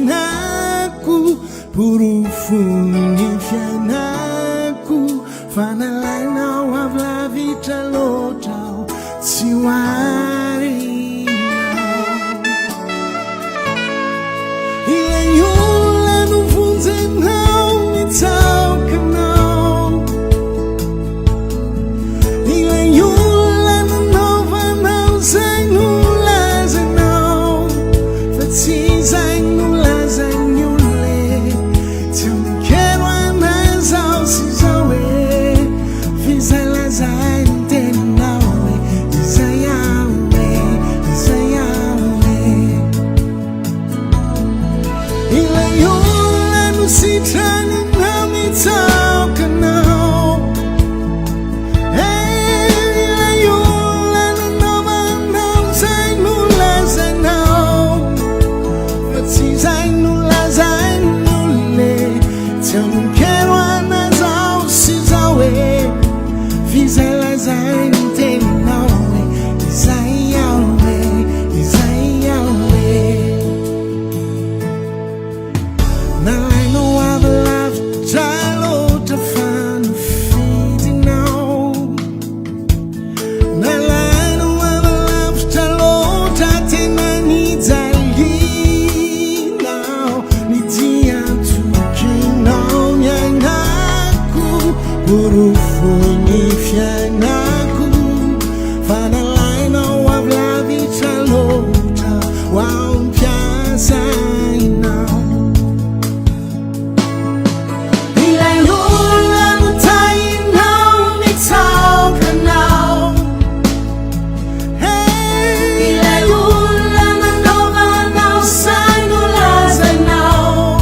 Kinaumianaku Purufuni fianaku Fanalaina wavlavita lotao Siwari Ile yula nufunze nao mitao kanao Ile yula nanova nao zainula zainao Fati zainula zainule Tiamkerwa na zao sizawe Vizela zainteni nawe Izayawe, Izayawe Ile yula nusitani na mitao kanao Ile yula nanova nao zainula zainao Fati zainula zainule Tiamkerwa na zao sizawe Vizela zainteni nawe Izayawe, Izayawe Now I know I've loved Jalo to find feeding now Now I know I've loved Jalo to tina nidali now Nidia to kinao mianaku Purufuni fianaku Fanalaina wavlavita lota Wampiasa inao Ile yula nutai nao mitao kanao Ile yula nanova nao zainula zainao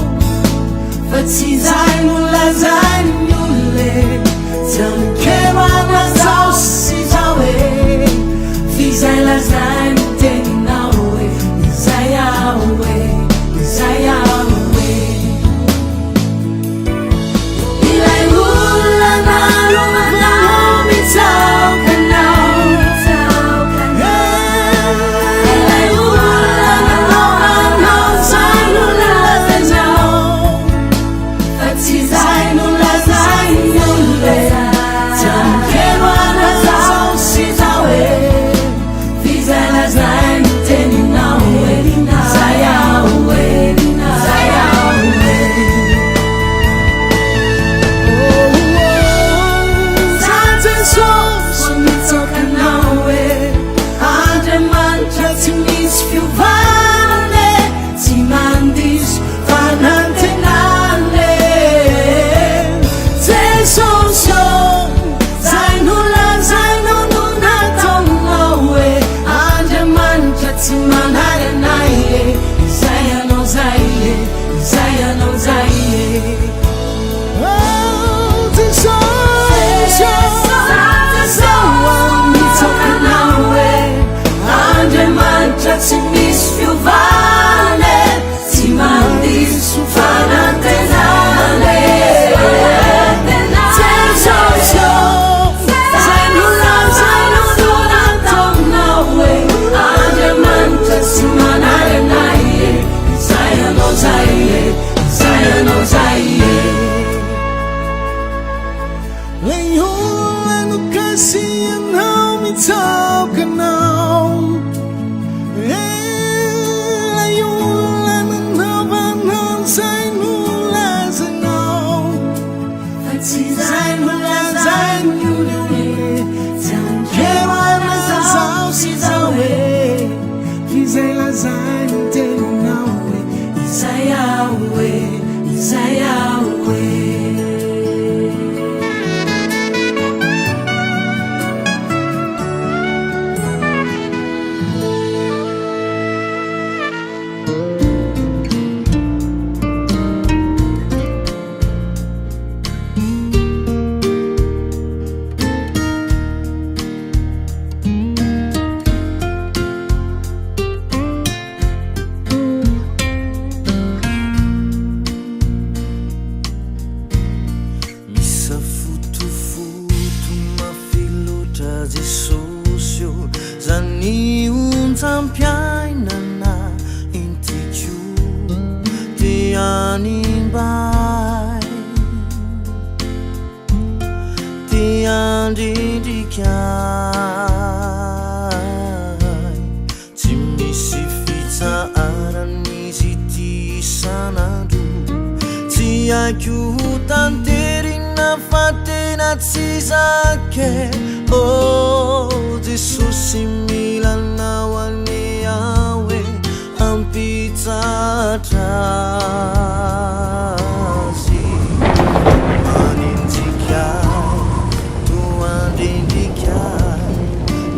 Fati zainula zainule Tiamkerwa na zao sizawe Vizela zainteni nawe Izayawe, Izayawe Ile yula nanova nao mitao kanao Ile yula nanova nao zainula zainao Fati zainula zainule Tiamkerwa na zao sizawe Vizela zainteni nawe Izayawe, Izayawe Tate so nitoka nawe Ande mantra timis fiuvane Timandis fanante nane Te so Zainula zainuna nawe Ande mantra timanare naye Isaya no zaye, Isaya no zaye Oh, te so nitoka nawe Ande mantra timis fiuvane Timandis fanante nane Zainula zainuna nawe Ande mantra timanare naye Isaya no zaye, Isaya no zaye Le yula nukasi nao mitao kanao Le yula nanova nao zainula zainao Fati zainula zainule Tiamkerwa na zao sizawe Vizela zainteni nawe Izayawe, Izayawe Jesús, zani untampiainana running by the unidentified Timisifita araniziti sanadu Tiaku tanterina fatena tsizake Oh Jesus simila na wane yawe ampitatazi Manindikai tuandindikai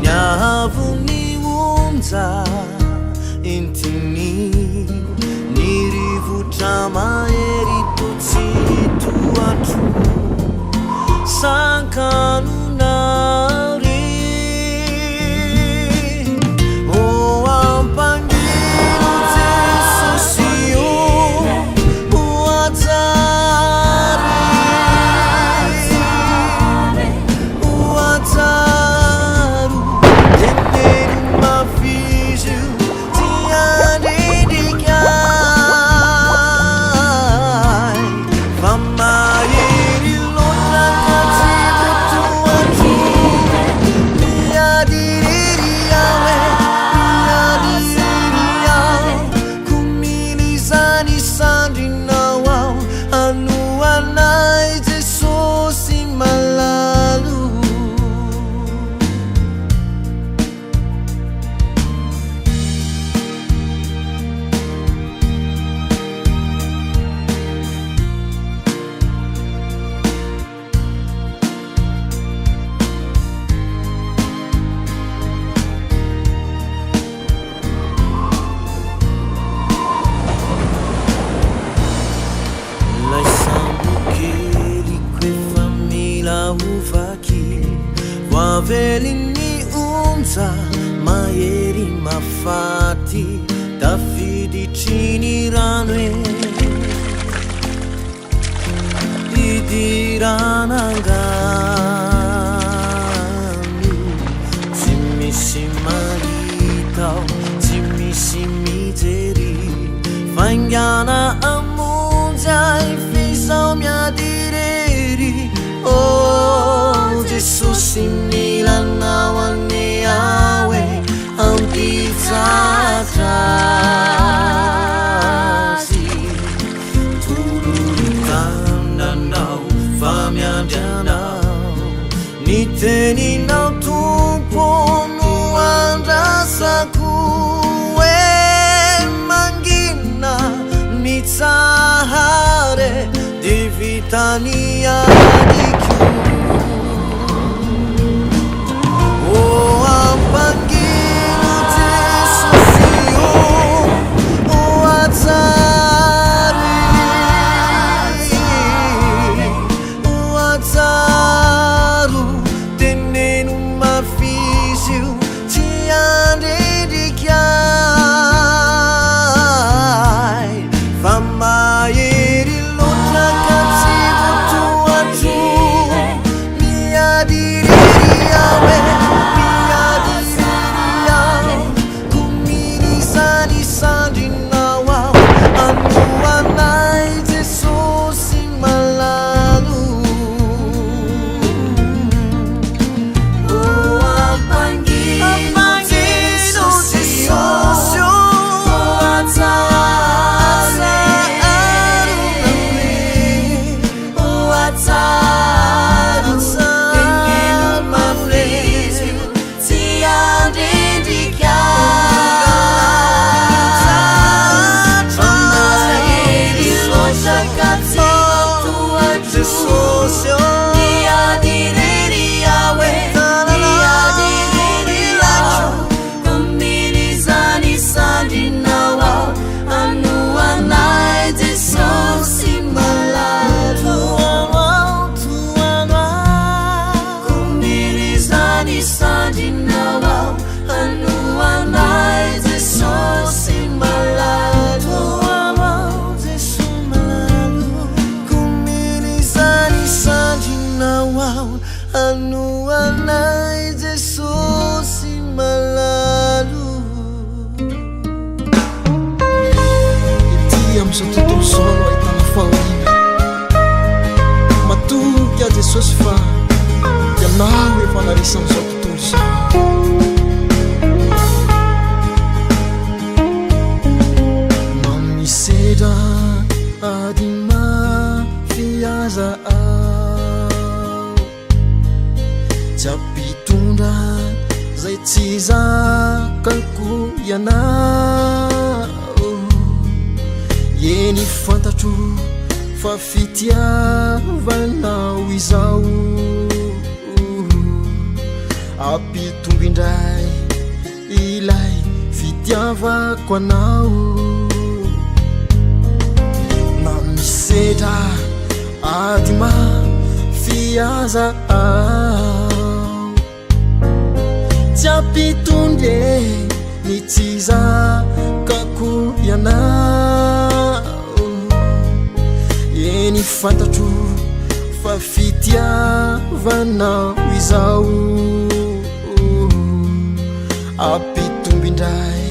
Nyavuni unza intini Nirivuta maeri tutsitu atu Sankanunari Oh ampangilu tesosio Uatari Uataru Teneru mafizu Tiadedikai Famairi lona Velini unza maeri mafati Davidi chini ranwe Idiranangami Timisi maritau Timisi miteri Fangyana amunja Ifisau mia direri Oh Jesus simila na wane yawe ampitatazi Tururitandanau famyandanau Niteni nau tumponu andasaku Mangina nitsahare divitania diku Oh ampangilu tesosio Uatari Uataru Tenenu mafiziu Tiadedikai Famaeri lona katsibutu kako ianao eny fantatro fa fitiavanao izao ampitombindray ilay fitiavako anao na misedra ady mafiaza tsy ampitondre ny tsy zakako ianao eny fantatro fa fitiavanao izao ampitombindray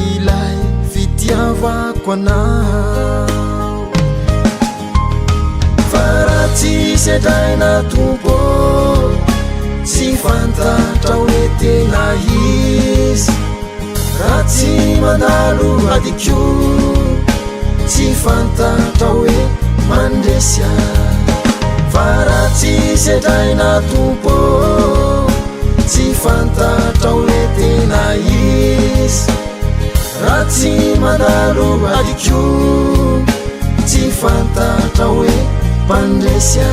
ilay fitiavako anao fa raha tsy sedraina tompo tsy fantatra hoe tena izy raha tsy mandalo adikio tsy fantatra hoe mandresy fa raha tsy sedraina tompo tsy fantatra hoe tena izy raha tsy mandalo adikio tsy fantatra hoe mandresy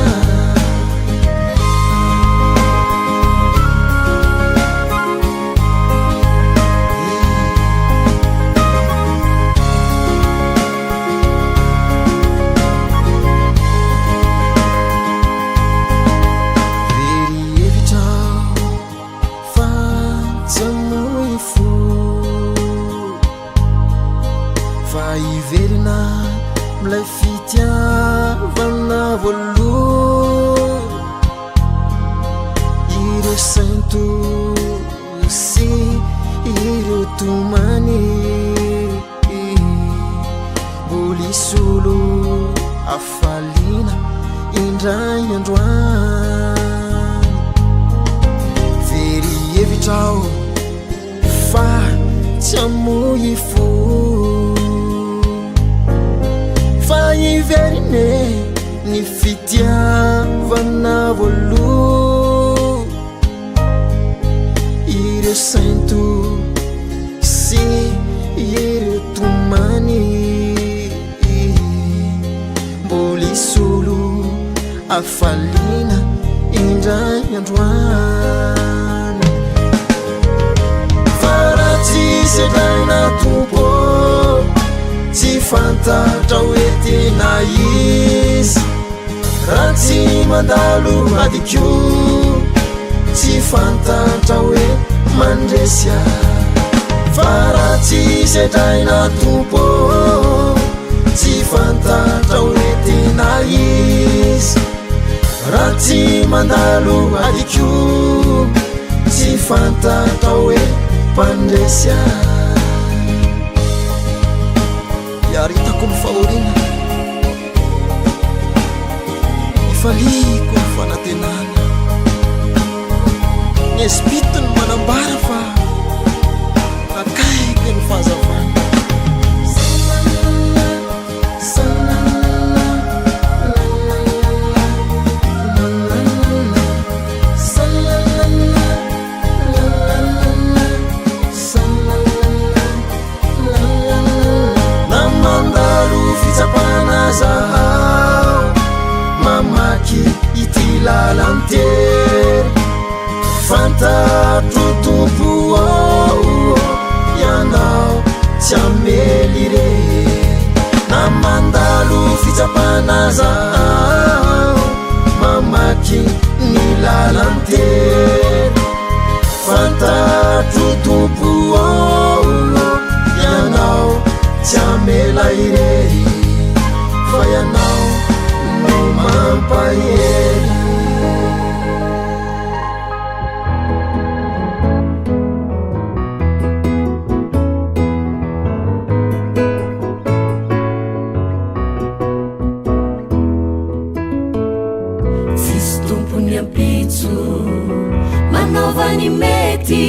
iverina mlay fitiavana voaloha ireo sainto sy ireo tomany bolisolo afalina indray androany very evitrao fa tsy amoy fo iverine ny fitiavana voaloha ireo sainto sy ireo tomany bolisolo afalina indray androany fa raha tsy sedraina tompo tsy fantatra hoe tena izy raha tsy mandalo adikio tsy fantatra hoe mandresy fa raha tsy sedraina tompo tsy fantatra hoe tena izy raha tsy mandalo adikio tsy fantatra hoe mandresy yaritako mifaorina ifaliko ny fanatenana ny espitiny manambara fa akaiky ny fahazavana mamaky ity lalantery fantatro tompo ianao tsy amely re na mandalo fitsapana zao mamaky ny lalantery fantatro tompo ianao tsy amela ire fa ianao no mampahery tsisy tompony ampitso manaovany mety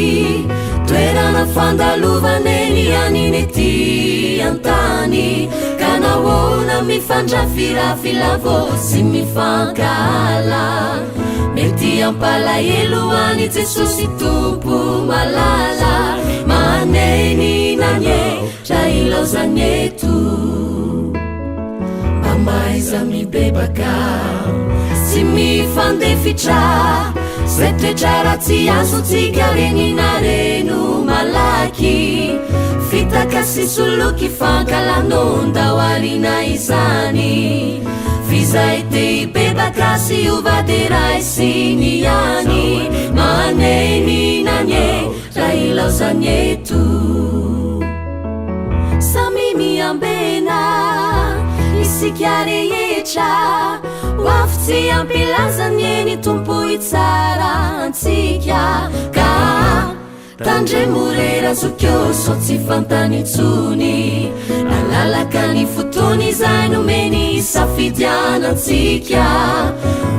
toerana fandalovany aniny ety antany ka nahoana mifandrafirafila vo sy mifankala mety ampalahelo any Jesosy tompo malala maneny nanye ra ilaozany eto mba maiza mibebaka sy mifandefitra zay toetra ratsy azotsika regny nareno malaky fitaka sy soloky fankalanonda ho alina izany fizay te hibebaka sy ovaderay sy ny any maneny nanye ra ilaozany eto samy miambena isika rehetra waftsy ampilazany eny tompo itsara antsika ka tandre morera zokio so tsy fantanitsony nalalaka ny fotony zay nomeny safidianantsika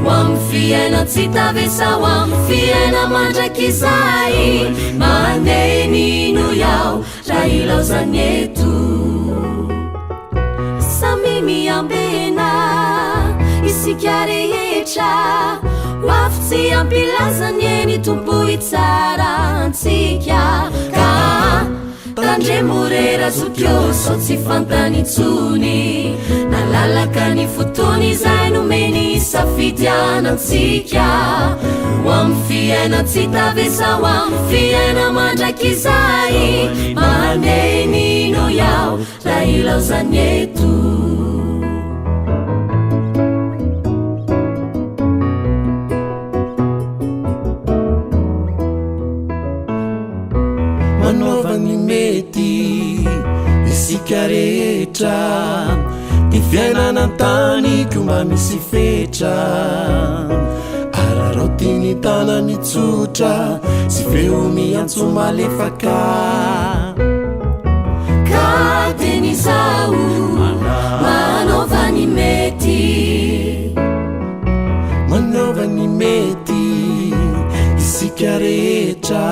hoamy fiaina tsy tavesa hoamy fiaina mandraky zay maneny no yao ra ilaozany eto samy miambena isika rehetra waftsy ampilazany eny tompo itsara antsika ka tandre morera zokio so tsy fantanitsony nalalaka ny fotony zay nomeny safidianantsika hoamy fiaina tsy tavesa hoamy fiaina mandraky zay maneny no yao ra ilaozany eto manaovany mety isika rehetra ty fiainana antany ko mba misy fetra ararao ty ny tanany tsotra sy feo miantso malefaka ka teny zao manaovany mety manaovany mety isika rehetra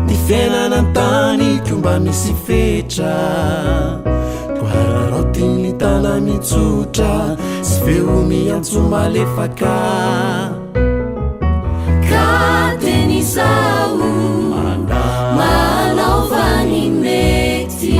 ty fiainana antany ko mba misy fetra ararao ty ny tanany tsotra sy feo miantso malefaka ka teny zao manaovany mety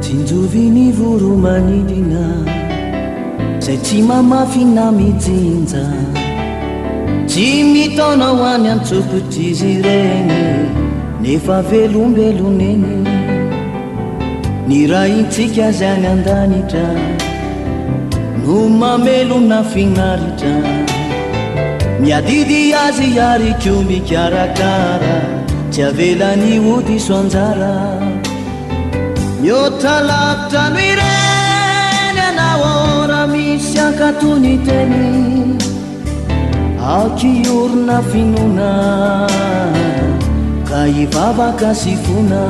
tinjoviny voro manidina zay tsy mamafina mijinja tsy mitaona ho any antsopotry izy regny nefa velombeloneny ny raintsika zay any andanitra no mamelona finaritra miadidy azy ariko mikarakara tsy avelany odiso anjara miota lavitra no ireny anao ora misy ankatony teny akiorona finona ka ivavaka sy fona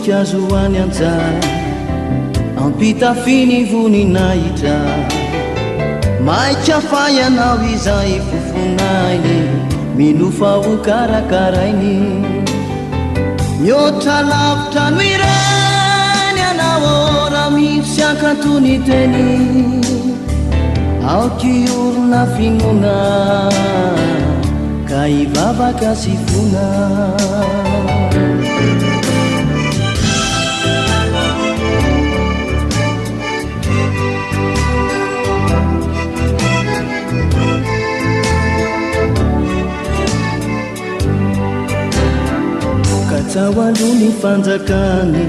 kazo any anjara ampitafiny voninahitra maika fayanao izay fofonainy milofa ho karakarainy mihoatra lavitra no ireny anao ora misy ankatony teny aokiorona finona ka ivavaka sy fona Tawaluni fanjakani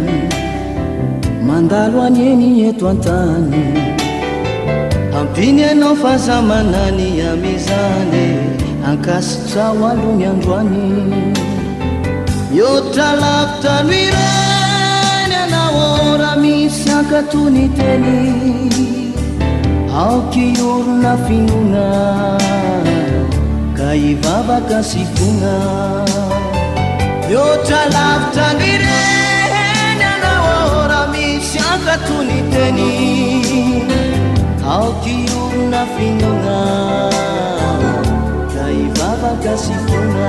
mandalo anyeni eto antany ampiny anao fazamanany amizany ankasitra waluni androany mihoatra lavitra no ireny anao ora misy ankatony teny Aokiorona finona ka ivavaka sifona Yotra lavitra nireny anao raha misy ankatony teny Aokiorona finona ka ivavaka sifona